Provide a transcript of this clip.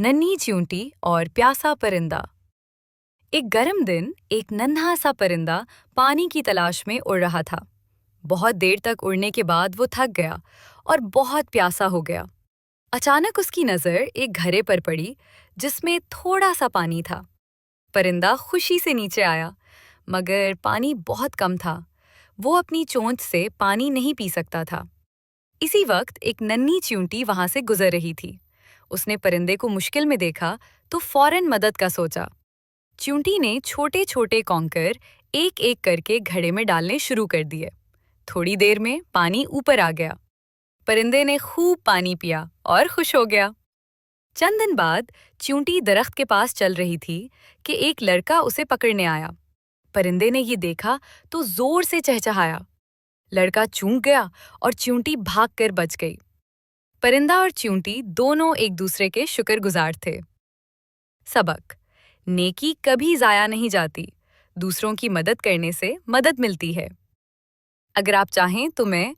नन्ही चींटी और प्यासा परिंदा। एक गर्म दिन एक नन्हा सा परिंदा पानी की तलाश में उड़ रहा था। बहुत देर तक उड़ने के बाद वो थक गया और बहुत प्यासा हो गया। अचानक उसकी नजर एक घड़े पर पड़ी जिसमें थोड़ा सा पानी था। परिंदा खुशी से नीचे आया, मगर पानी बहुत कम था। वो अपनी चोंच से पानी नहीं पी सकता था। इसी वक्त एक नन्ही चींटी वहां से गुजर रही थी। उसने परिंदे को मुश्किल में देखा तो फौरन मदद का सोचा। चींटी ने छोटे छोटे कॉन्कर एक एक करके घड़े में डालने शुरू कर दिए। थोड़ी देर में पानी ऊपर आ गया। परिंदे ने खूब पानी पिया और खुश हो गया। चंद दिन बाद चींटी दरख्त के पास चल रही थी कि एक लड़का उसे पकड़ने आया। परिंदे ने ये देखा तो जोर से चहचहाया। लड़का चूक गया और चींटी भागकर बच गई। परिंदा और चींटी दोनों एक दूसरे के शुक्रगुजार थे। सबक: नेकी कभी जाया नहीं जाती, दूसरों की मदद करने से मदद मिलती है। अगर आप चाहें तो मैं